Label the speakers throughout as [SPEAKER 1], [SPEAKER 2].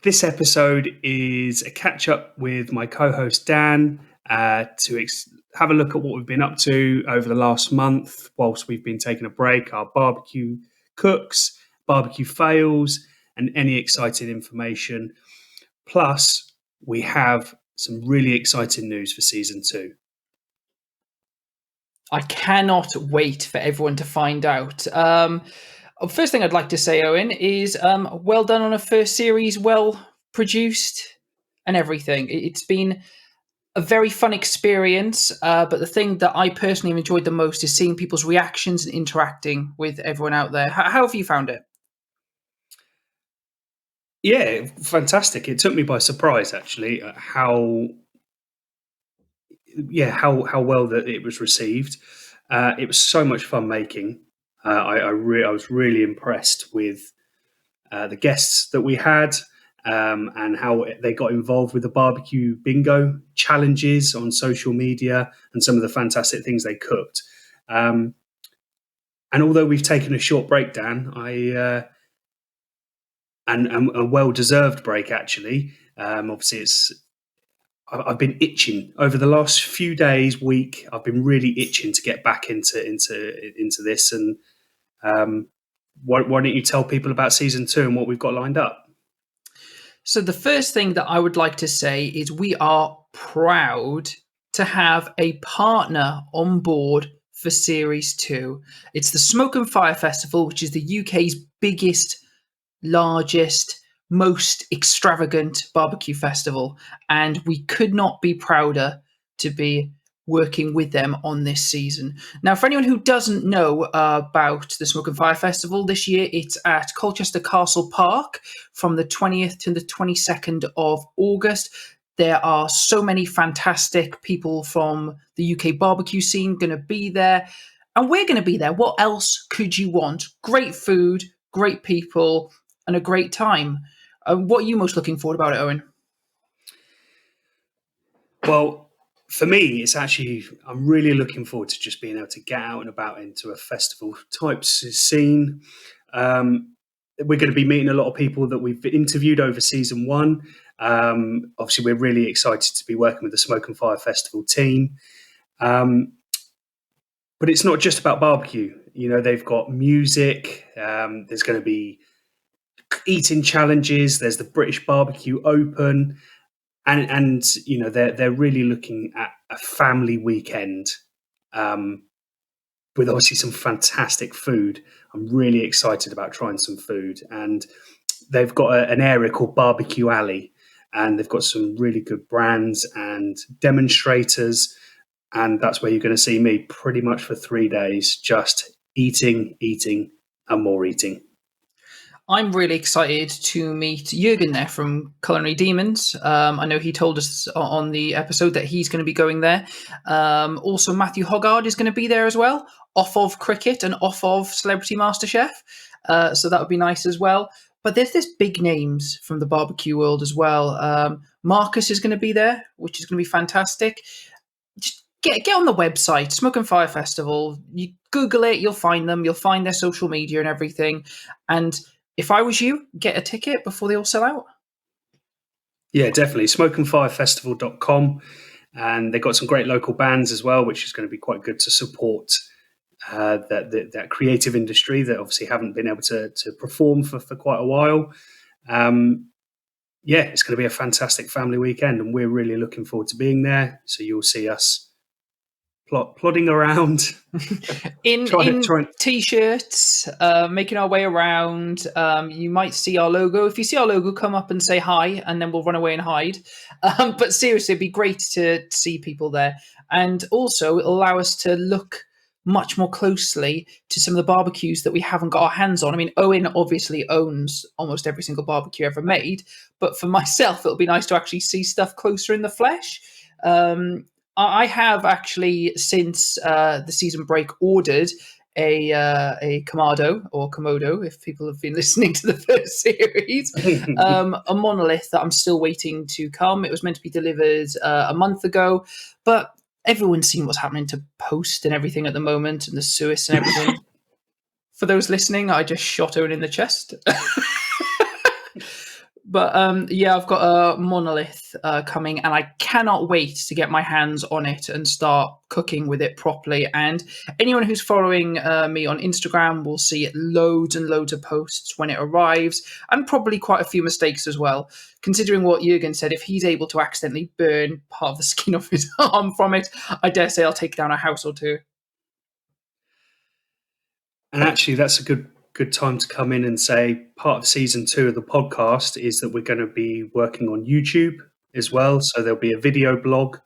[SPEAKER 1] This episode is a catch up with my co-host Dan to have a look at what we've been up to over the last month whilst we've been taking a break, our barbecue cooks, barbecue fails, and any exciting information. Plus, we have some really exciting news for season 2.
[SPEAKER 2] I cannot wait for everyone to find out. First thing I'd like to say, Owen, is well done on a first series, well produced and everything. It's been a very fun experience, but the thing that I personally have enjoyed the most is seeing people's reactions and interacting with everyone out there. How have you found it?
[SPEAKER 1] Yeah, fantastic. It took me by surprise, actually, how well that it was received. It was so much fun making. I was really impressed with the guests that we had and how they got involved with the BBQ Bingo challenges on social media and some of the fantastic things they cooked. And although we've taken a short break, Dan, and a well-deserved break, actually. Obviously, I've been itching over the last few days, week. I've been really itching to get back into this. And why don't you tell people about season 2 and what we've got lined up?
[SPEAKER 2] So the first thing that I would like to say is we are proud to have a partner on board for series 2. It's the Smoke and Fire Festival, which is the UK's biggest, largest, most extravagant barbecue festival, and we could not be prouder to be working with them on this season. Now, for anyone who doesn't know about the Smoke and Fire Festival, this year it's at Colchester Castle Park from the 20th to the 22nd of August. There are so many fantastic people from the UK barbecue scene going to be there, and we're going to be there. What else could you want? Great food, great people, and a great time. What are you most looking forward about it, Owen?
[SPEAKER 1] Well, for me, I'm really looking forward to just being able to get out and about into a festival type scene. We're going to be meeting a lot of people that we've interviewed over season 1. Obviously, we're really excited to be working with the Smoke and Fire Festival team. But it's not just about barbecue. You know, they've got music. There's going to be eating challenges. There's the British Barbecue Open. And you know, they're really looking at a family weekend with obviously some fantastic food. I'm really excited about trying some food. And they've got an area called BBQ Alley, and they've got some really good brands and demonstrators. And that's where you're going to see me pretty much for 3 days, just eating, and more eating.
[SPEAKER 2] I'm really excited to meet Jürgen there from Culinary Demons. I know he told us on the episode that he's going to be going there. Also, Matthew Hoggard is going to be there as well, off of cricket and off of Celebrity MasterChef. So that would be nice as well. But there's this big names from the barbecue world as well. Marcus is going to be there, which is going to be fantastic. Just get on the website, Smoke and Fire Festival. You Google it, you'll find them. You'll find their social media and everything. And if I was you, get a ticket before they all sell out.
[SPEAKER 1] Yeah, definitely. SmokeandFireFestival.com. And they've got some great local bands as well, which is going to be quite good to support that creative industry that obviously haven't been able to perform for quite a while. It's going to be a fantastic family weekend, and we're really looking forward to being there. So you'll see us plodding around
[SPEAKER 2] in t-shirts, making our way around. You might see our logo. If you see our logo, come up and say hi, and then we'll run away and hide. But seriously, it'd be great to see people there, and also it'll allow us to look much more closely to some of the barbecues that we haven't got our hands on. I mean, Owen obviously owns almost every single barbecue ever made, but for myself, it'll be nice to actually see stuff closer in the flesh. I have actually, since the season break, ordered a Kamado or Komodo, if people have been listening to the first series, a Monolith that I'm still waiting to come. It was meant to be delivered a month ago, but everyone's seen what's happening to Post and everything at the moment, and the Suis and everything. For those listening, I just shot Owen in the chest. But yeah, I've got a Monolith coming, and I cannot wait to get my hands on it and start cooking with it properly. And anyone who's following me on Instagram will see loads and loads of posts when it arrives, and probably quite a few mistakes as well. Considering what Jurgen said, if he's able to accidentally burn part of the skin off his arm from it, I dare say I'll take down a house or two.
[SPEAKER 1] And actually, that's a good time to come in and say part of season 2 of the podcast is that we're going to be working on YouTube as well. So there'll be a video blog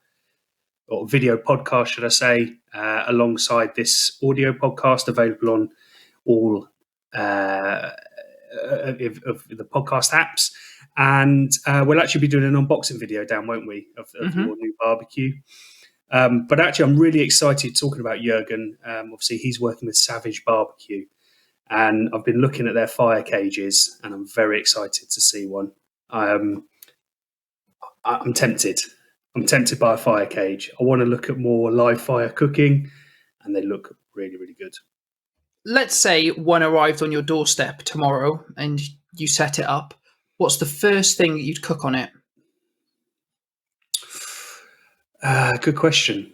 [SPEAKER 1] or video podcast, should I say, alongside this audio podcast, available on all of the podcast apps. And we'll actually be doing an unboxing video, Dan, won't we, of your new barbecue. But actually, I'm really excited talking about Jurgen. Obviously, he's working with Savage Barbecue. And I've been looking at their fire cages, and I'm very excited to see one. I'm tempted. I'm tempted by a fire cage. I want to look at more live fire cooking, and they look really, really good.
[SPEAKER 2] Let's say one arrived on your doorstep tomorrow and you set it up. What's the first thing that you'd cook on it?
[SPEAKER 1] Good question.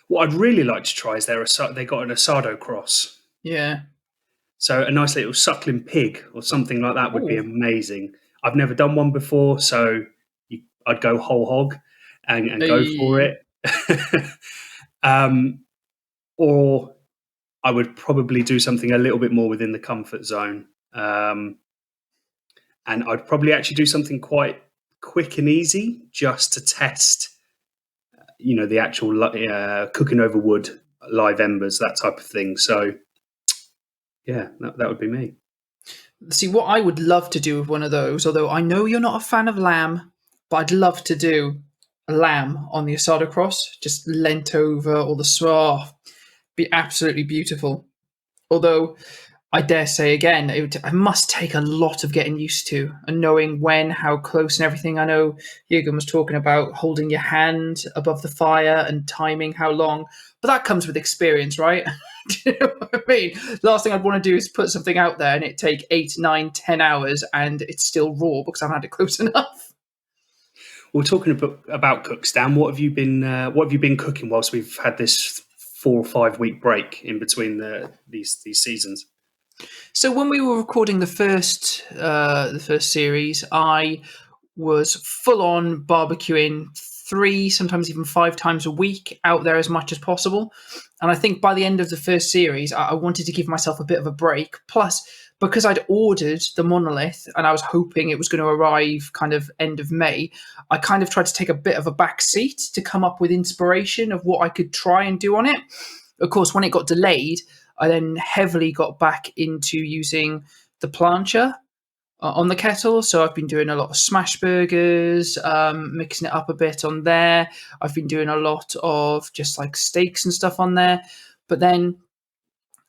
[SPEAKER 1] What I'd really like to try is they got an asado cross.
[SPEAKER 2] Yeah.
[SPEAKER 1] So a nice little suckling pig or something like that would be amazing. I've never done one before, so I'd go whole hog and go for it. Or I would probably do something a little bit more within the comfort zone. And I'd probably actually do something quite quick and easy just to test the actual cooking over wood, live embers, that type of thing. So, yeah, that would be me.
[SPEAKER 2] See, what I would love to do with one of those, although I know you're not a fan of lamb, but I'd love to do a lamb on the asada cross, just leant over, or the be absolutely beautiful. Although, I dare say again, it must take a lot of getting used to and knowing when, how close and everything. I know Jürgen was talking about holding your hand above the fire and timing how long, but that comes with experience, right? Do you know what I mean? The last thing I'd want to do is put something out there and it take 8, 9, 10 hours and it's still raw because I haven't had it close enough.
[SPEAKER 1] Well, talking about cooks, Dan, what have you been cooking whilst we've had this 4 or 5 week break in between these seasons?
[SPEAKER 2] So when we were recording the first series, I was full on barbecuing 3, sometimes even 5 times a week, out there as much as possible. And I think by the end of the first series, I wanted to give myself a bit of a break. Plus, because I'd ordered the Monolith and I was hoping it was going to arrive kind of end of May, I kind of tried to take a bit of a back seat to come up with inspiration of what I could try and do on it. Of course, when it got delayed, I then heavily got back into using the plancha on the kettle. So I've been doing a lot of smash burgers, mixing it up a bit on there. I've been doing a lot of just like steaks and stuff on there. But then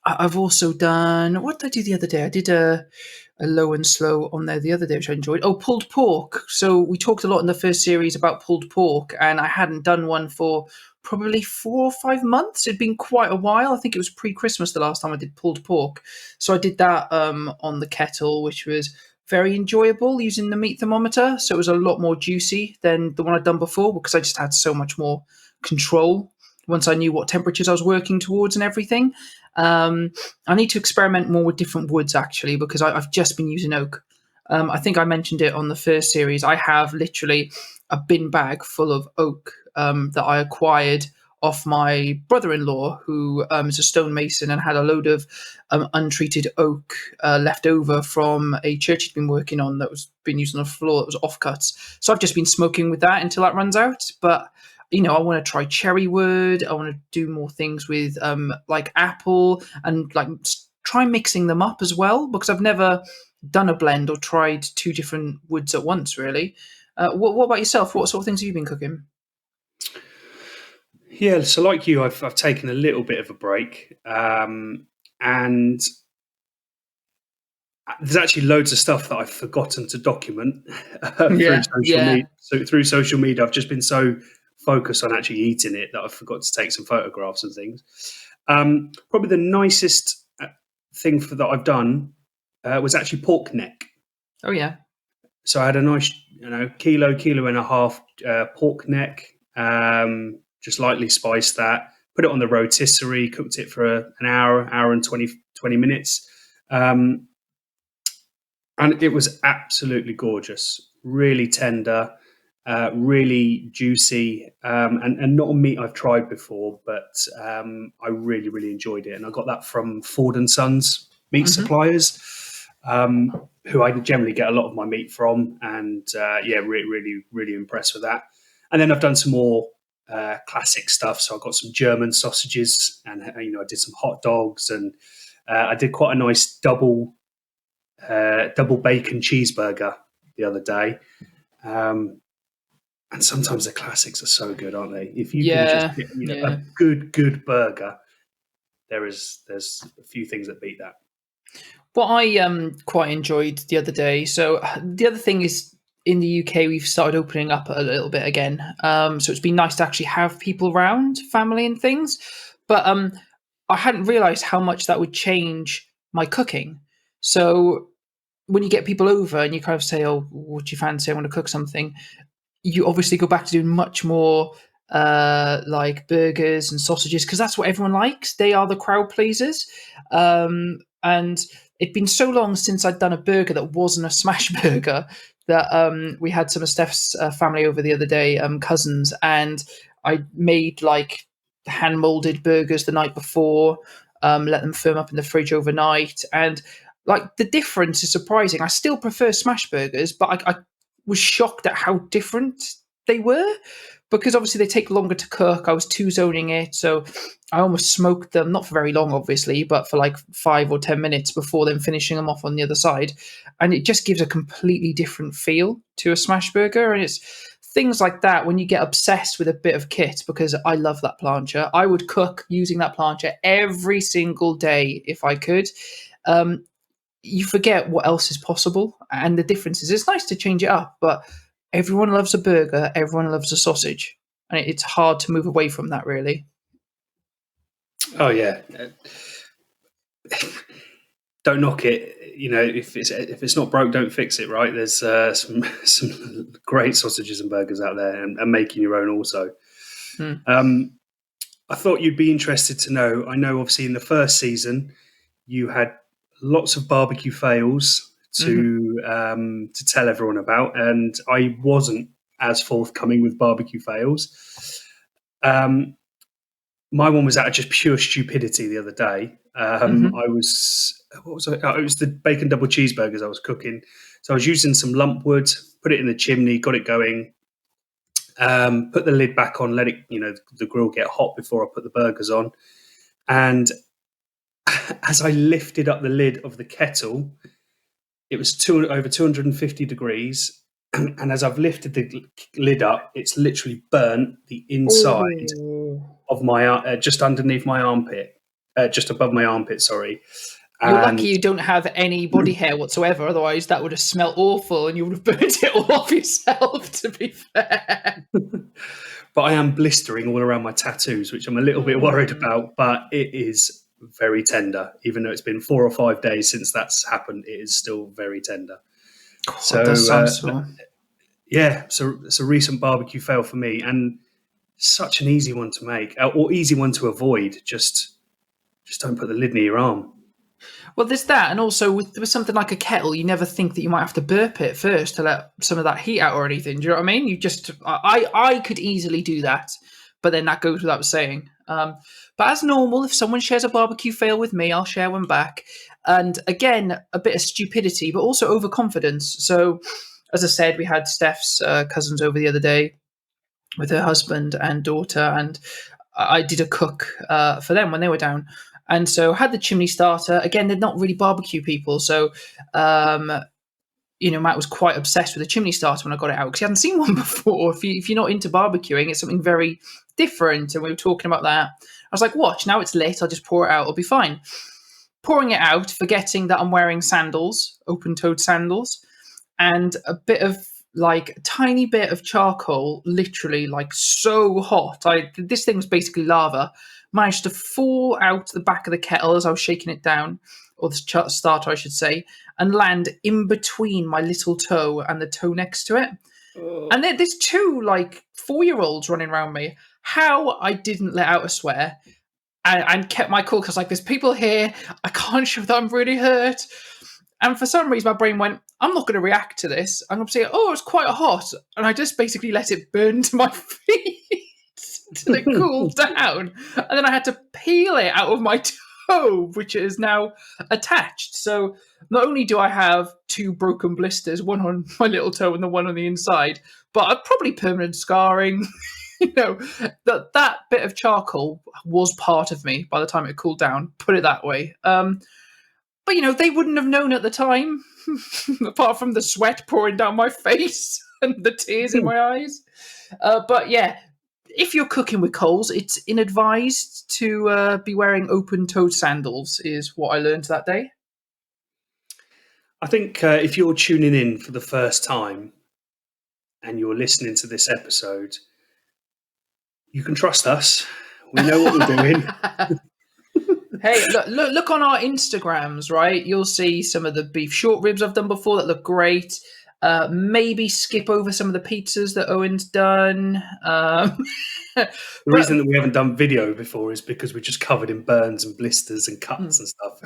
[SPEAKER 2] I've also done, what did I do the other day? I did a low and slow on there the other day, which I enjoyed. Oh, pulled pork. So we talked a lot in the first series about pulled pork, and I hadn't done one for probably 4 or 5 months. It'd been quite a while. I think it was pre-Christmas the last time I did pulled pork. So I did that on the kettle, which was very enjoyable using the meat thermometer. So it was a lot more juicy than the one I'd done before because I just had so much more control once I knew what temperatures I was working towards and everything. I need to experiment more with different woods, actually, because I've just been using oak. I think I mentioned it on the first series. I have literally a bin bag full of oak that I acquired off my brother-in-law, who is a stonemason and had a load of untreated oak left over from a church he'd been working on that was being used on the floor that was offcuts. So I've just been smoking with that until that runs out. But I want to try cherry wood. I want to do more things with like apple and like try mixing them up as well, because I've never done a blend or tried 2 different woods at once, really. What about yourself? What sort of things have you been cooking?
[SPEAKER 1] Yeah, so like you, I've taken a little bit of a break, and there's actually loads of stuff that I've forgotten to document through social media. So through social media, I've just been so focused on actually eating it that I forgot to take some photographs and things. Probably the nicest thing that I've done was actually pork neck.
[SPEAKER 2] Oh yeah.
[SPEAKER 1] So I had a nice, kilo and a half pork neck. Just lightly spiced that. Put it on the rotisserie. Cooked it for an hour and 20 minutes. And it was absolutely gorgeous. Really tender, really juicy, and not a meat I've tried before, but I really, really enjoyed it. And I got that from Ford and Sons meat suppliers, who I generally get a lot of my meat from, and really, really impressed with that. And then I've done some more classic stuff. So I got some German sausages, and I did some hot dogs, and I did quite a nice double bacon cheeseburger the other day. And sometimes the classics are so good, aren't they? If you can just get a good burger, there's a few things that beat that.
[SPEAKER 2] What I quite enjoyed the other day. So the other thing is, in the UK, we've started opening up a little bit again. So it's been nice to actually have people around, family and things. But I hadn't realised how much that would change my cooking. So when you get people over and you kind of say, "Oh, what do you fancy? I want to cook something," you obviously go back to doing much more like burgers and sausages, because that's what everyone likes. They are the crowd pleasers. And it'd been so long since I'd done a burger that wasn't a smash burger that we had some of Steph's family over the other day, cousins, and I made like hand molded burgers the night before, let them firm up in the fridge overnight. And like the difference is surprising. I still prefer smash burgers, but I was shocked at how different they were, because obviously they take longer to cook. I was two-zoning it, so I almost smoked them, not for very long, obviously, but for like 5 or 10 minutes before then finishing them off on the other side. And it just gives a completely different feel to a smash burger. And it's things like that when you get obsessed with a bit of kit, because I love that plancha. I would cook using that plancha every single day if I could. You forget what else is possible, and the difference is it's nice to change it up, but everyone loves a burger, everyone loves a sausage, and it's hard to move away from that, really.
[SPEAKER 1] Oh yeah, don't knock it. If it's not broke, don't fix it. Right? There's some great sausages and burgers out there, and making your own also. I thought you'd be interested to know. I know, obviously, in the first season, you had lots of barbecue fails to tell everyone about, and I wasn't as forthcoming with barbecue fails. My one was out of just pure stupidity the other day. It was the bacon double cheeseburgers I was cooking. So I was using some lump wood, put it in the chimney, got it going, put the lid back on, let it, the grill get hot before I put the burgers on. And as I lifted up the lid of the kettle, it was over 250 degrees. And as I've lifted the lid up, it's literally burnt the inside of my, just underneath my armpit, just above my armpit, sorry.
[SPEAKER 2] You're lucky you don't have any body hair whatsoever. Otherwise, that would have smelled awful and you would have burnt it all off yourself, to be fair.
[SPEAKER 1] But I am blistering all around my tattoos, which I'm a little bit worried about. But it is very tender. Even though it's been 4 or 5 days since that's happened, it is still very tender.
[SPEAKER 2] So that sounds so.
[SPEAKER 1] Yeah, so it's a recent barbecue fail for me, and such an easy one to make, or easy one to avoid. Just don't put the lid near your arm.
[SPEAKER 2] Well, there's that, and also with something like a kettle, you never think that you might have to burp it first to let some of that heat out or anything. Do you know what I mean? I could easily do that, but then that goes without saying. But as normal, if someone shares a barbecue fail with me, I'll share one back. And again, a bit of stupidity, but also overconfidence. So, as I said, we had Steph's cousins over the other day with her husband and daughter, and I did a cook for them when they were down. And so I had the chimney starter. Again, they're not really barbecue people. So, Matt was quite obsessed with the chimney starter when I got it out, because he hadn't seen one before. If you're not into barbecuing, it's something very different. And we were talking about that. I was like, watch, now it's lit. I'll just pour it out. It'll be fine. Pouring it out, forgetting that I'm wearing sandals, open-toed sandals, and a bit of a tiny bit of charcoal, literally like so hot. This thing was basically lava. Managed to fall out the back of the kettle as I was shaking it down, or the starter, I should say, and land in between my little toe and the toe next to it.
[SPEAKER 1] Oh.
[SPEAKER 2] And there's two 4-year-olds running around me. How I didn't let out a swear and kept my cool, because there's people here. I can't show that I'm really hurt. And for some reason, my brain went, I'm not going to react to this. I'm going to say, oh, it's quite hot. And I just basically let it burn to my feet till it cooled down. And then I had to peel it out of my toe, which is now attached. So not only do I have 2 broken blisters, one on my little toe and the one on the inside, but probably permanent scarring. That bit of charcoal was part of me by the time it cooled down, put it that way. But, they wouldn't have known at the time, apart from the sweat pouring down my face and the tears in my eyes. But, yeah, if you're cooking with coals, it's inadvised to be wearing open-toed sandals, is what I learned that day.
[SPEAKER 1] I think if you're tuning in for the first time and you're listening to this episode, you can trust us. We know what we're doing.
[SPEAKER 2] Hey, look on our Instagrams, right? You'll see some of the beef short ribs I've done before that look great. Maybe skip over some of the pizzas that Owen's done.
[SPEAKER 1] The reason that we haven't done video before is because we're just covered in burns and blisters and cuts and stuff.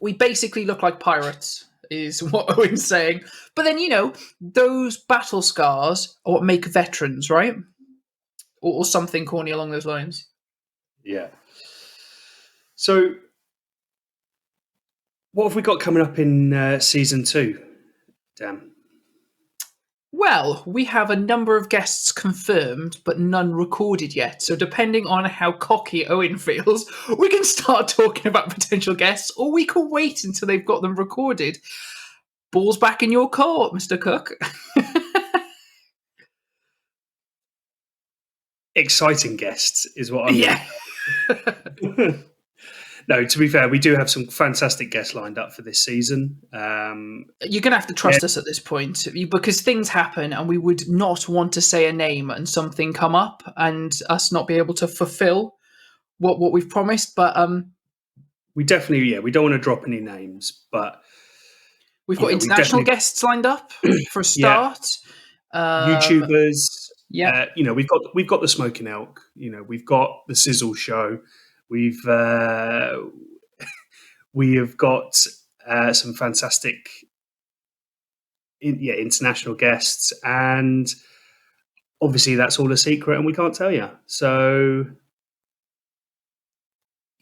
[SPEAKER 2] We basically look like pirates, is what Owen's saying. But then, those battle scars are what make veterans, right? Or something corny along those lines.
[SPEAKER 1] Yeah. So, what have we got coming up in season 2, Dan?
[SPEAKER 2] Well, we have a number of guests confirmed, but none recorded yet. So depending on how cocky Owen feels, we can start talking about potential guests, or we can wait until they've got them recorded. Ball's back in your court, Mr. Cook.
[SPEAKER 1] Exciting guests is what I'm
[SPEAKER 2] Yeah.
[SPEAKER 1] No, to be fair, we do have some fantastic guests lined up for this season.
[SPEAKER 2] You're going to have to trust us at this point, because things happen and we would not want to say a name and something come up and us not be able to fulfill what we've promised. But
[SPEAKER 1] we definitely, we don't want to drop any names, but
[SPEAKER 2] we've got international guests lined up for a start.
[SPEAKER 1] YouTubers.
[SPEAKER 2] Yeah.
[SPEAKER 1] We've got the Smoking Elk. We've got the Sizzle Show. We have got some fantastic, international guests, and obviously that's all a secret, and we can't tell you. So,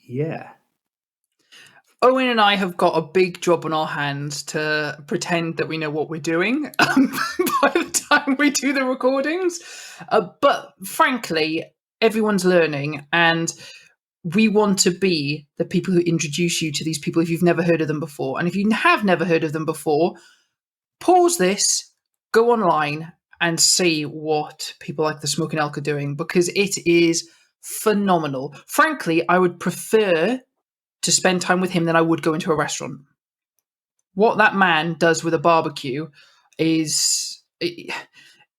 [SPEAKER 1] yeah.
[SPEAKER 2] Owen and I have got a big job on our hands to pretend that we know what we're doing by the time we do the recordings. But frankly, everyone's learning, and we want to be the people who introduce you to these people if you've never heard of them before. And if you have never heard of them before, pause this, go online and see what people like the Smoking Elk are doing, because it is phenomenal. Frankly, I would prefer to spend time with him than I would go into a restaurant. What that man does with a barbecue is,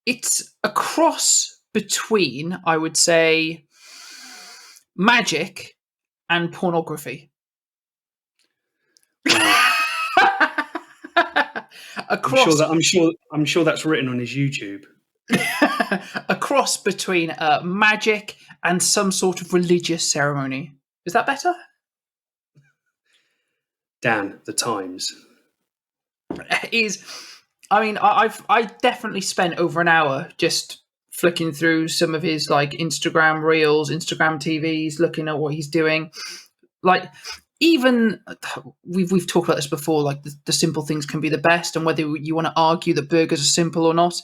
[SPEAKER 2] it's a cross between, I would say, magic and pornography.
[SPEAKER 1] I'm sure that's written on his YouTube.
[SPEAKER 2] A cross between magic and some sort of religious ceremony. Is that better?
[SPEAKER 1] Dan, the Times.
[SPEAKER 2] I definitely spent over an hour just flicking through some of his Instagram reels, Instagram TVs, looking at what he's doing. Even we've talked about this before, the simple things can be the best, and whether you want to argue that burgers are simple or not.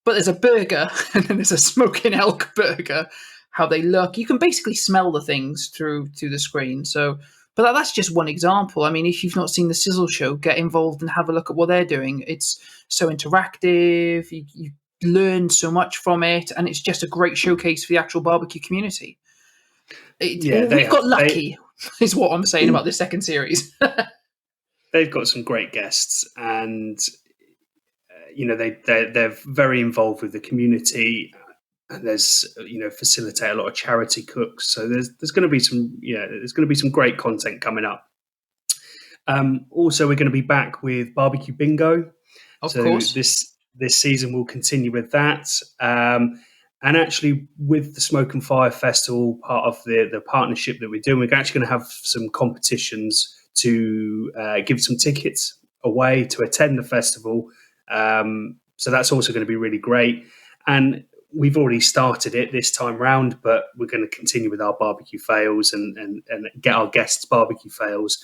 [SPEAKER 2] But there's a burger and then there's a Smoking Elk burger. How they look, you can basically smell the things through the screen. So, but that's just one example. I mean, if you've not seen the Sizzle Show, get involved and have a look at what they're doing. It's so interactive. You learn so much from it, and it's just a great showcase for the actual barbecue community. We've got lucky, is what I'm saying about this second series.
[SPEAKER 1] They've got some great guests, and they're very involved with the community. And there's facilitate a lot of charity cooks. So there's going to be some great content coming up. Also, we're going to be back with BBQ Bingo.
[SPEAKER 2] Of
[SPEAKER 1] So
[SPEAKER 2] course.
[SPEAKER 1] this season we'll continue with that. And actually, with the Smoke and Fire Festival, part of the partnership that we're doing, we're actually going to have some competitions to give some tickets away to attend the festival. So that's also going to be really great. And we've already started it this time round, but we're going to continue with our barbecue fails and get our guests barbecue fails.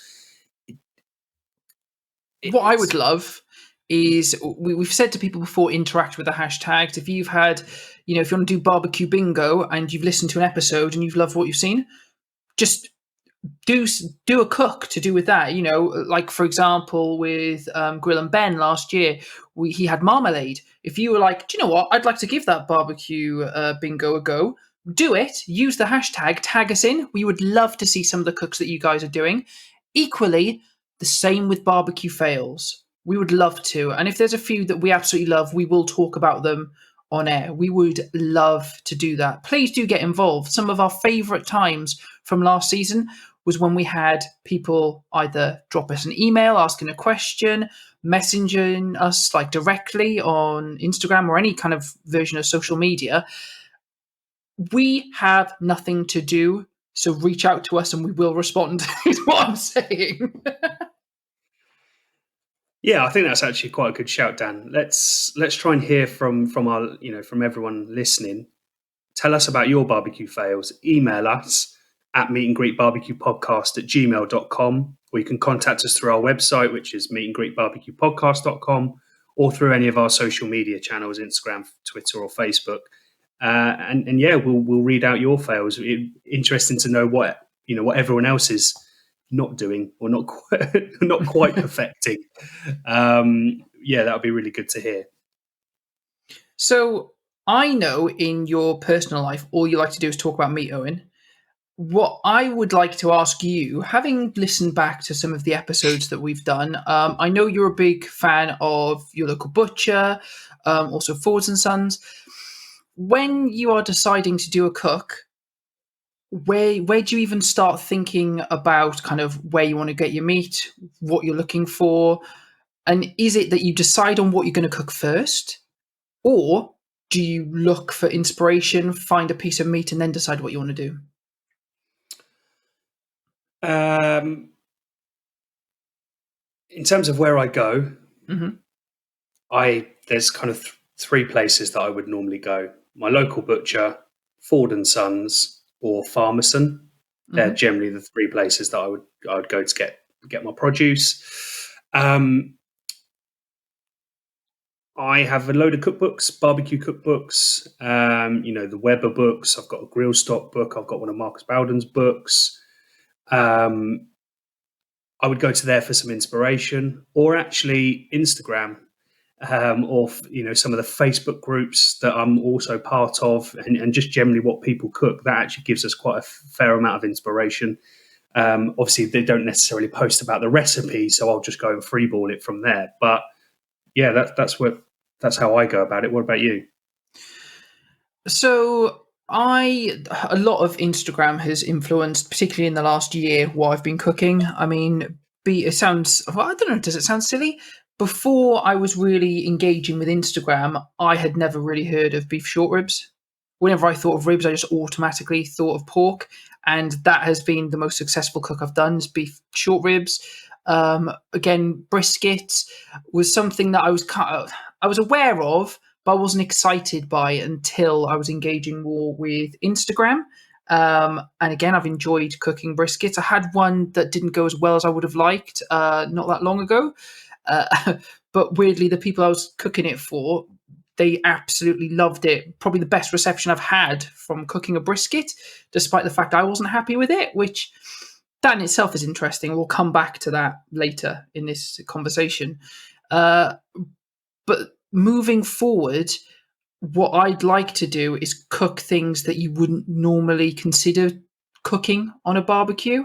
[SPEAKER 2] What I would love is we've said to people before, interact with the hashtags. If you've had, if you want to do barbecue bingo and you've listened to an episode and you've loved what you've seen, just do a cook to do with that. Like for example, with Grill and Ben last year, he had marmalade. If you were like, do you know what? I'd like to give that barbecue bingo a go. Do it. Use the hashtag. Tag us in. We would love to see some of the cooks that you guys are doing. Equally, the same with barbecue fails. We would love to. And if there's a few that we absolutely love, we will talk about them on air. We would love to do that. Please do get involved. Some of our favourite times from last season was when we had people either drop us an email asking a question, messaging us like directly on Instagram or any kind of version of social media. We have nothing to do, so reach out to us and we will respond, is what I'm saying.
[SPEAKER 1] Yeah, I think that's actually quite a good shout, Dan. Let's try and hear from our from everyone listening. Tell us about your barbecue fails. Email us at meetandgreetbarbecuepodcast@gmail.com, or you can contact us through our website, which is meetandgreetbarbecuepodcast.com, or through any of our social media channels, Instagram, Twitter, or Facebook. And yeah, we'll read out your fails. Interesting to know what everyone else is not doing or not quite perfecting. Yeah, that would be really good to hear.
[SPEAKER 2] So I know in your personal life, all you like to do is talk about meat, Owen. What I would like to ask you, having listened back to some of the episodes that we've done, I know you're a big fan of your local butcher, also Fords and Sons. When you are deciding to do a cook, where do you even start thinking about kind of where you want to get your meat, what you're looking for? And is it that you decide on what you're going to cook first? Or do you look for inspiration, find a piece of meat, and then decide what you want to do?
[SPEAKER 1] In terms of where I go, there's kind of three places that I would normally go. My local butcher, Ford and Sons, or Farmerson. They're generally the three places that I would go to get my produce. I have a load of cookbooks, barbecue cookbooks, the Weber books. I've got a grill stock book. I've got one of Marcus Bowden's books. I would go to there for some inspiration, or actually Instagram, or some of the Facebook groups that I'm also part of, and just generally what people cook. That actually gives us quite a fair amount of inspiration. Obviously, they don't necessarily post about the recipe, so I'll just go and freeball it from there. But yeah, that's how I go about it. What about you?
[SPEAKER 2] So a lot of Instagram has influenced, particularly in the last year, what I've been cooking. I mean, it sounds, well, I don't know, does it sound silly? Before I was really engaging with Instagram, I had never really heard of beef short ribs. Whenever I thought of ribs, I just automatically thought of pork. And that has been the most successful cook I've done, is beef short ribs. Again, brisket was something that I was aware of, but I wasn't excited by until I was engaging more with Instagram. And again, I've enjoyed cooking briskets. I had one that didn't go as well as I would have liked not that long ago. But weirdly, the people I was cooking it for, they absolutely loved it. Probably the best reception I've had from cooking a brisket, despite the fact I wasn't happy with it, which that in itself is interesting. We'll come back to that later in this conversation. But moving forward, what I'd like to do is cook things that you wouldn't normally consider cooking on a barbecue.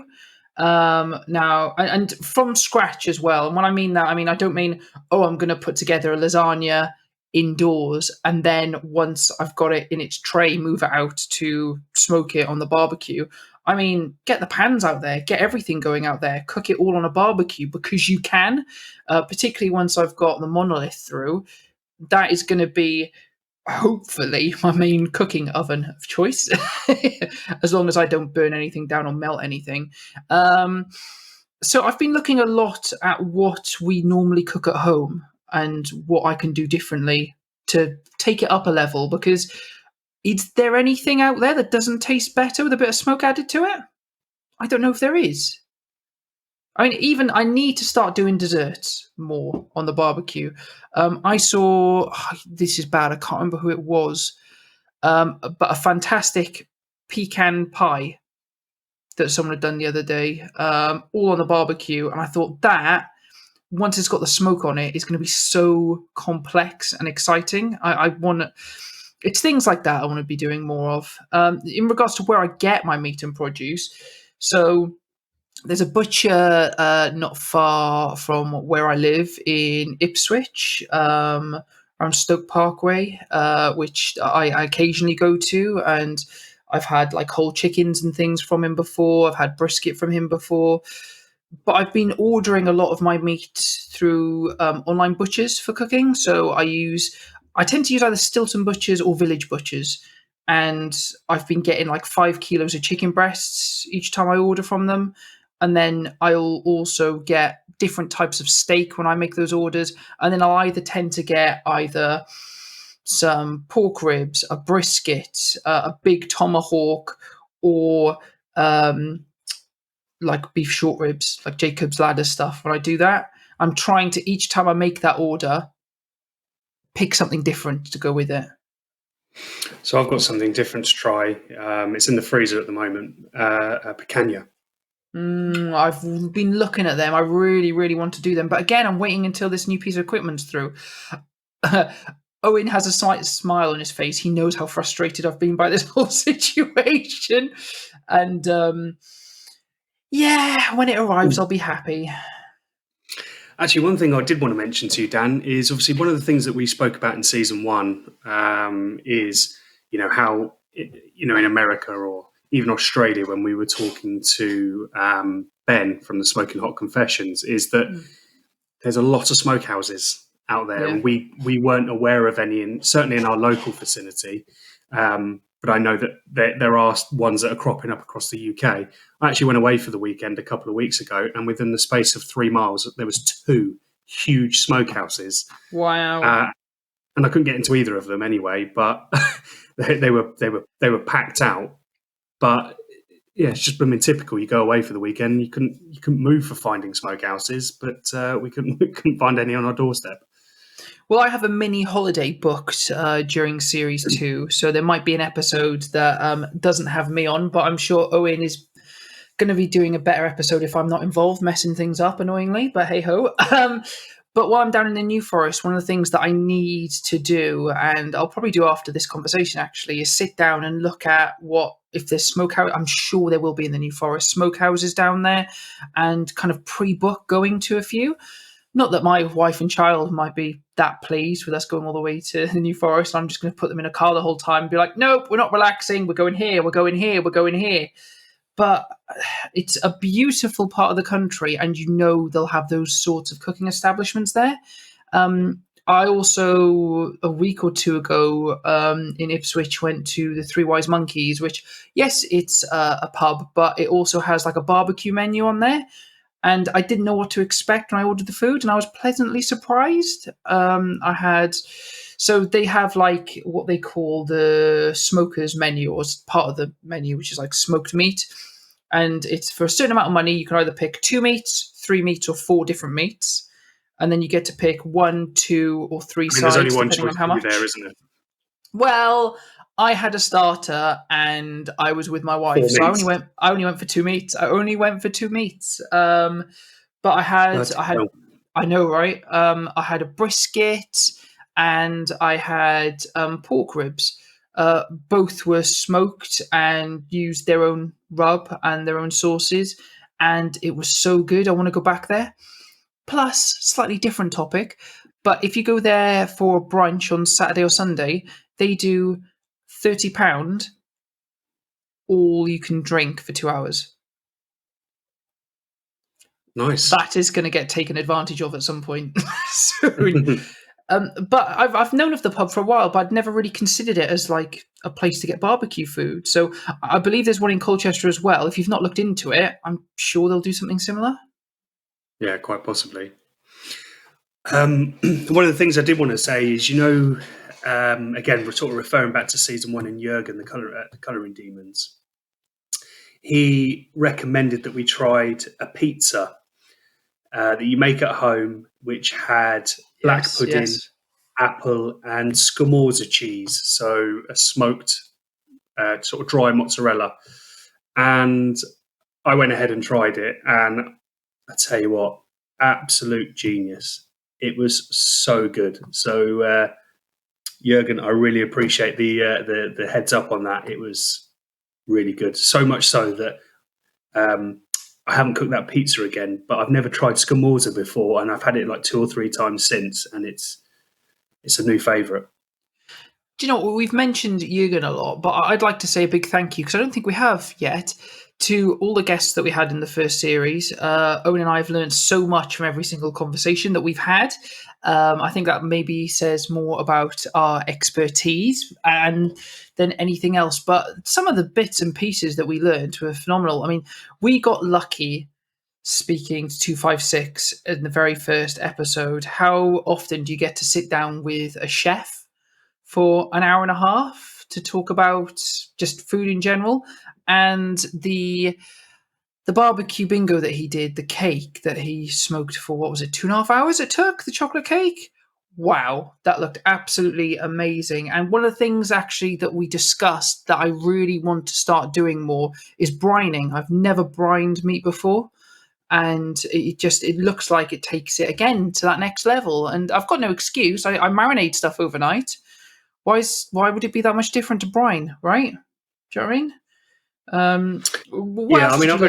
[SPEAKER 2] Now, and from scratch as well. And when I mean that, I don't mean, I'm going to put together a lasagna indoors and then once I've got it in its tray, move it out to smoke it on the barbecue. I mean, get the pans out there, get everything going out there, cook it all on a barbecue because you can. Particularly once I've got the Monolith through, that is going to be hopefully my main cooking oven of choice, as long as I don't burn anything down or melt anything. So I've been looking a lot at what we normally cook at home and what I can do differently to take it up a level, because is there anything out there that doesn't taste better with a bit of smoke added to it? I don't know if there is. I mean, even I need to start doing desserts more on the barbecue. I saw, this is bad, I can't remember who it was, but a fantastic pecan pie that someone had done the other day, all on the barbecue. And I thought that, once it's got the smoke on it, is going to be so complex and exciting. I want to. It's things like that I want to be doing more of. In regards to where I get my meat and produce, so there's a butcher not far from where I live in Ipswich, around Stoke Parkway, which I occasionally go to, and I've had like whole chickens and things from him before. I've had brisket from him before, but I've been ordering a lot of my meat through online butchers for cooking. So I tend to use either Stilton Butchers or Village Butchers, and I've been getting like 5 kilos of chicken breasts each time I order from them. And then I'll also get different types of steak when I make those orders. And then I'll either tend to get either some pork ribs, a brisket, a big tomahawk, or like beef short ribs, like Jacob's Ladder stuff. When I do that, I'm trying to, each time I make that order, pick something different to go with it.
[SPEAKER 1] So I've got something different to try. It's in the freezer at the moment. A picanha.
[SPEAKER 2] I've been looking at them. I really, really want to do them. But again, I'm waiting until this new piece of equipment's through. Owen has a slight smile on his face. He knows how frustrated I've been by this whole situation. And yeah, when it arrives, I'll be happy.
[SPEAKER 1] Actually, one thing I did want to mention to you, Dan, is obviously one of the things that we spoke about in season 1 is, how, in America or even Australia, when we were talking to Ben from the Smoking Hot Confessions, is that there's a lot of smokehouses out there, and we weren't aware of any, certainly in our local vicinity. But I know that there are ones that are cropping up across the UK. I actually went away for the weekend a couple of weeks ago, and within the space of 3 miles, there was 2 huge smokehouses.
[SPEAKER 2] Wow!
[SPEAKER 1] And I couldn't get into either of them anyway, but they were packed out. But yeah, it's just been typical. You go away for the weekend, you couldn't move for finding smokehouses, but we couldn't find any on our doorstep.
[SPEAKER 2] Well, I have a mini holiday booked during Series 2, so there might be an episode that doesn't have me on, but I'm sure Owen is going to be doing a better episode if I'm not involved, messing things up annoyingly, but hey-ho. But while I'm down in the New Forest, one of the things that I need to do, and I'll probably do after this conversation actually, is sit down and look at if there's smokehouse. I'm sure there will be in the New Forest smokehouses down there, and kind of pre-book going to a few. Not that my wife and child might be that pleased with us going all the way to the New Forest. I'm just going to put them in a car the whole time and be like, nope, we're not relaxing. We're going here. We're going here. We're going here. But it's a beautiful part of the country, and they'll have those sorts of cooking establishments there. I also, a week or 2 ago, in Ipswich, went to the Three Wise Monkeys, which, yes, it's a pub, but it also has like a barbecue menu on there. And I didn't know what to expect when I ordered the food, and I was pleasantly surprised. So they have like what they call the smoker's menu, or part of the menu, which is like smoked meat. And it's for a certain amount of money. You can either pick 2 meats, 3 meats, or 4 different meats. And then you get to pick 1, 2, or 3 sides,
[SPEAKER 1] there's only one
[SPEAKER 2] depending on
[SPEAKER 1] choice
[SPEAKER 2] how much.
[SPEAKER 1] there, isn't it?
[SPEAKER 2] Well, I had a starter, and I was with my wife, so I only went for 2 meats. But I know, right? I had a brisket, and I had pork ribs. Both were smoked and used their own rub and their own sauces, and it was so good. I want to go back there. Plus, slightly different topic, but if you go there for a brunch on Saturday or Sunday, they do £30 all you can drink for 2 hours.
[SPEAKER 1] Nice.
[SPEAKER 2] That is going to get taken advantage of at some point soon. But I've known of the pub for a while, but I'd never really considered it as like a place to get barbecue food. So I believe there's one in Colchester as well. If you've not looked into it, I'm sure they'll do something similar.
[SPEAKER 1] Yeah, quite possibly. One of the things I did want to say is, again, we're sort of referring back to season 1 in Jurgen, the Colouring Demons. He recommended that we tried a pizza that you make at home, which had black pudding, apple, and scamorza cheese, so a smoked sort of dry mozzarella. And I went ahead and tried it, and I tell you what, absolute genius. It was so good. So, Jurgen, I really appreciate the heads up on that. It was really good. So much so that I haven't cooked that pizza again, but I've never tried scamorza before, and I've had it like 2 or 3 times since, and it's a new favourite.
[SPEAKER 2] Do you know, we've mentioned Jurgen a lot, but I'd like to say a big thank you, because I don't think we have yet, to all the guests that we had in the first series. Owen and I have learned so much from every single conversation that we've had. I think that maybe says more about our expertise than anything else. But some of the bits and pieces that we learned were phenomenal. I mean, we got lucky speaking to 256 in the very first episode. How often do you get to sit down with a chef for an hour and a half to talk about just food in general? And the barbecue bingo that he did, the cake that he smoked for, what was it, 2.5 hours it took, the chocolate cake? Wow, that looked absolutely amazing. And one of the things actually that we discussed that I really want to start doing more is brining. I've never brined meat before, and it looks like it takes it again to that next level. And I've got no excuse. I marinate stuff overnight. Why would it be that much different to brine, right? Do you know what I mean?
[SPEAKER 1] Yeah, I mean, I've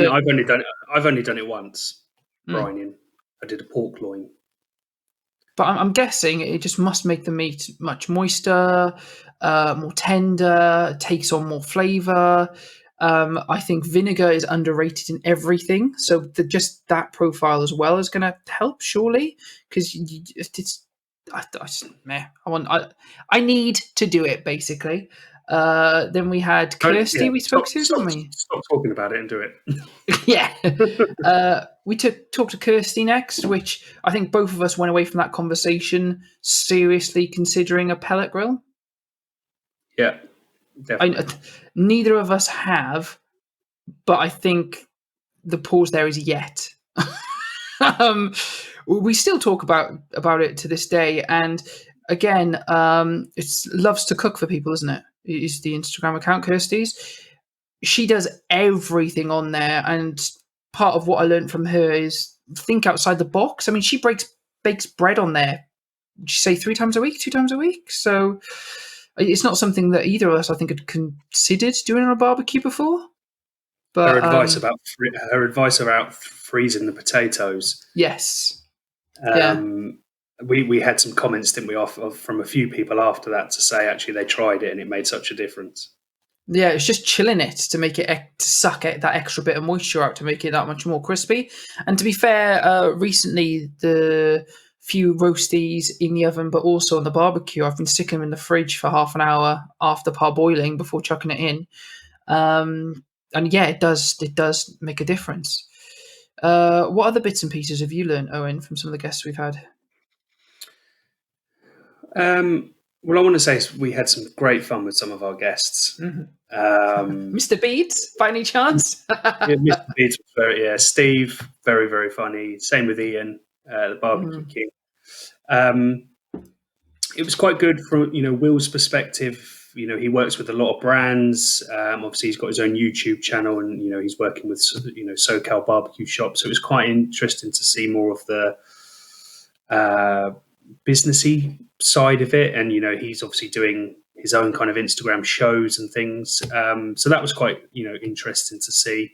[SPEAKER 1] only done it once. Brining. I did a pork loin.
[SPEAKER 2] But I'm guessing it just must make the meat much moister, more tender, takes on more flavour. I think vinegar is underrated in everything, so just that profile as well is going to help, surely, because it's. I need to do it, basically. Then we had Kirsty. We spoke to, didn't we?
[SPEAKER 1] Stop talking about it and do it.
[SPEAKER 2] Yeah. We talked to Kirsty next, which I think both of us went away from that conversation seriously considering a pellet grill.
[SPEAKER 1] Yeah, definitely.
[SPEAKER 2] Neither of us have, but I think the pause there is yet. We still talk about it to this day, and again, it's loves to cook for people, isn't it? It is the Instagram account, Kirsty's. She does everything on there, and part of what I learned from her is think outside the box. I mean, she bakes bread on there. Would you say 3 times a week, 2 times a week? So it's not something that either of us, I think, had considered doing on a barbecue before. But
[SPEAKER 1] her advice about freezing the potatoes.
[SPEAKER 2] Yes.
[SPEAKER 1] We had some comments, didn't we, from a few people after that to say actually they tried it and it made such a difference.
[SPEAKER 2] Yeah, it's just chilling it to make it to suck that extra bit of moisture out to make it that much more crispy. And to be fair, recently the few roasties in the oven, but also on the barbecue, I've been sticking them in the fridge for half an hour after parboiling before chucking it in. And yeah, it does make a difference. What other bits and pieces have you learned, Owen, from some of the guests we've had?
[SPEAKER 1] Well, I want to say we had some great fun with some of our guests.
[SPEAKER 2] Mm-hmm. Mr. Beads, by any chance?
[SPEAKER 1] Yeah, Mr. Beads was Steve, very, very funny. Same with Ian, the barbecue king. It was quite good from Will's perspective. He works with a lot of brands. Obviously, he's got his own YouTube channel, and he's working with SoCal barbecue shops. So it was quite interesting to see more of the businessy side of it, and he's obviously doing his own kind of Instagram shows and things. So that was quite interesting to see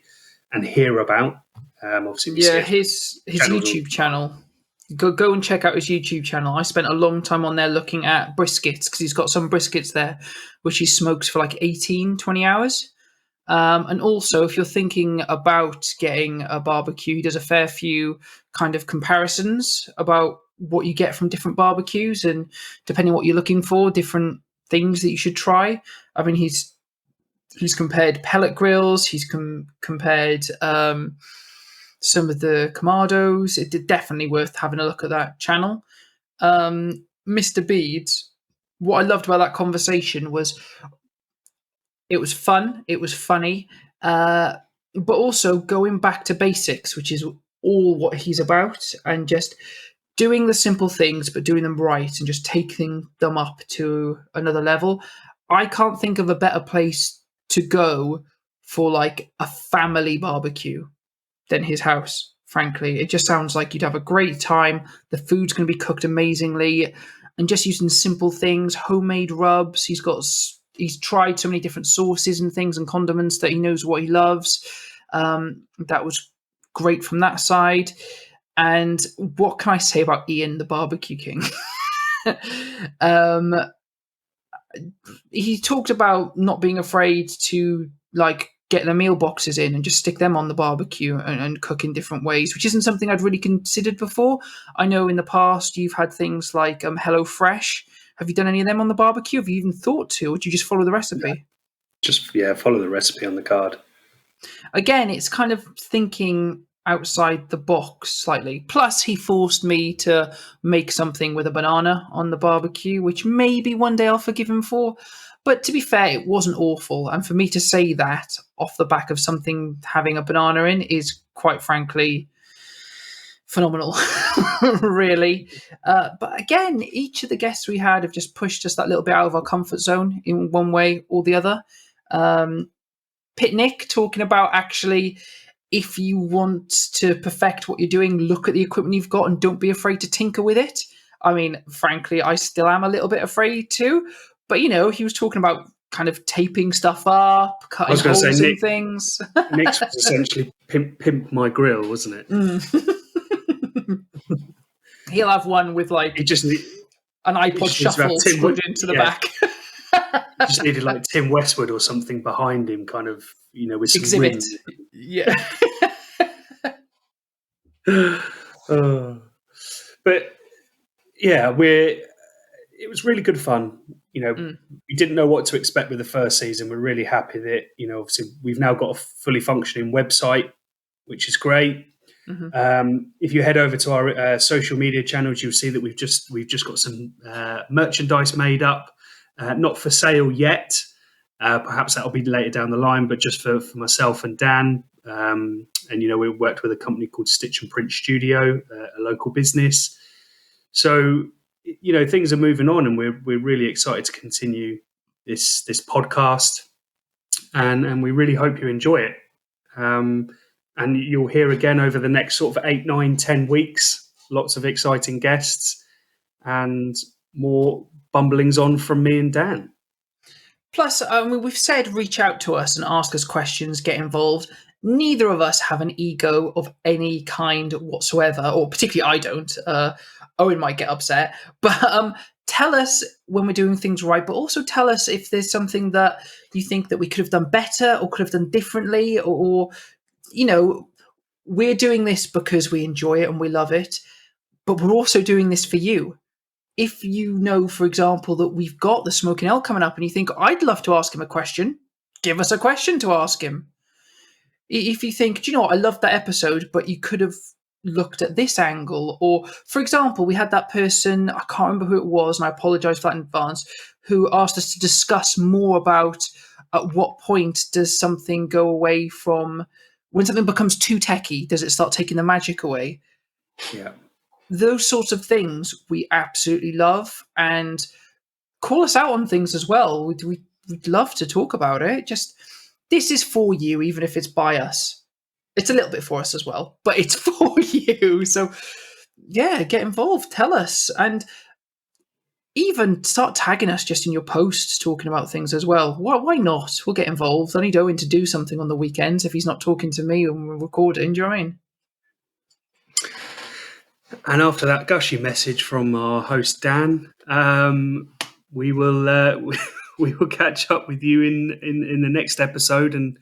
[SPEAKER 1] and hear about. Obviously,
[SPEAKER 2] his YouTube channel. Go and check out his YouTube channel. I spent a long time on there looking at briskets because he's got some briskets there, which he smokes for like 18, 20 hours. And also, if you're thinking about getting a barbecue, he does a fair few kind of comparisons about what you get from different barbecues, and depending on what you're looking for, different things that you should try. I mean, he's compared pellet grills, he's compared some of the Kamados. It's definitely worth having a look at that channel. Mr. Beads, what I loved about that conversation was it was fun, it was funny, but also going back to basics, which is all what he's about, and just doing the simple things, but doing them right and just taking them up to another level. I can't think of a better place to go for like a family barbecue than his house. Frankly, it just sounds like you'd have a great time. The food's going to be cooked amazingly, and just using simple things, homemade rubs. He's tried so many different sauces and things and condiments that he knows what he loves. That was great from that side. And what can I say about Ian, the barbecue king? He talked about not being afraid to like get the meal boxes in and just stick them on the barbecue and cook in different ways, which isn't something I'd really considered before. I know in the past you've had things like Hello Fresh. Have you done any of them on the barbecue? Have you even thought to, or do you just follow the recipe?
[SPEAKER 1] Just follow the recipe on the card.
[SPEAKER 2] Again, it's kind of thinking outside the box slightly. Plus, he forced me to make something with a banana on the barbecue, which maybe one day I'll forgive him for. But to be fair, it wasn't awful. And for me to say that off the back of something having a banana in is quite frankly phenomenal, really. But again, each of the guests we had have just pushed us that little bit out of our comfort zone in one way or the other. Pitnick talking about actually, if you want to perfect what you're doing, look at the equipment you've got and don't be afraid to tinker with it. I mean, frankly, I still am a little bit afraid too. But, he was talking about kind of taping stuff up, cutting holes in things.
[SPEAKER 1] Nick's was essentially pimp my grill, wasn't it?
[SPEAKER 2] He'll have one with like an iPod shuffle screwed into the back.
[SPEAKER 1] Just needed like Tim Westwood or something behind him, kind of, with some
[SPEAKER 2] exhibit.
[SPEAKER 1] Wind.
[SPEAKER 2] Yeah.
[SPEAKER 1] But yeah, it was really good fun. We didn't know what to expect with the first season. We're really happy that, obviously we've now got a fully functioning website, which is great. Mm-hmm. If you head over to our social media channels, you'll see that we've just got some merchandise made up, not for sale yet. Perhaps that'll be later down the line, but just for myself and Dan. And we worked with a company called Stitch and Print Studio, a local business. So things are moving on, and we're really excited to continue this podcast, and we really hope you enjoy it. And you'll hear again over the next sort of 8, 9, 10 weeks, lots of exciting guests and more bumblings on from me and Dan.
[SPEAKER 2] Plus, we've said reach out to us and ask us questions, get involved. Neither of us have an ego of any kind whatsoever, or particularly I don't. Owen might get upset. But tell us when we're doing things right, but also tell us if there's something that you think that we could have done better or could have done differently, or we're doing this because we enjoy it and we love it, but we're also doing this for you. If you know, for example, that we've got the Smoking Elk coming up and you think, I'd love to ask him a question, give us a question to ask him. If you think, do you know what, I loved that episode, but you could have looked at this angle. Or, for example, we had that person, I can't remember who it was, and I apologise for that in advance, who asked us to discuss more about at what point does something go away from, when something becomes too techie, does it start taking the magic away?
[SPEAKER 1] Yeah.
[SPEAKER 2] Those sorts of things we absolutely love, and call us out on things as well. We'd love to talk about it. Just, this is for you, even if it's by us. It's a little bit for us as well, but it's for you. So yeah, get involved, tell us, and even start tagging us just in your posts talking about things as well. Why not? We'll get involved. I need Owen to do something on the weekends if he's not talking to me when we're recording. Do you know what I mean?
[SPEAKER 1] And after that gushy message from our host Dan, we will catch up with you in the next episode and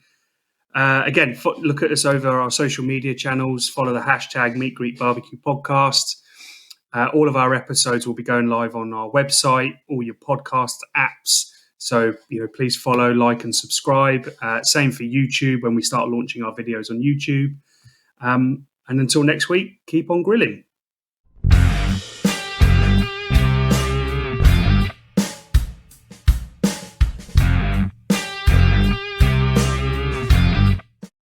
[SPEAKER 1] Again, look at us over our social media channels. Follow the hashtag Meet Greet Barbecue Podcast. All of our episodes will be going live on our website, all your podcast apps. So, please follow, like, and subscribe. Same for YouTube when we start launching our videos on YouTube. And until next week, keep on grilling.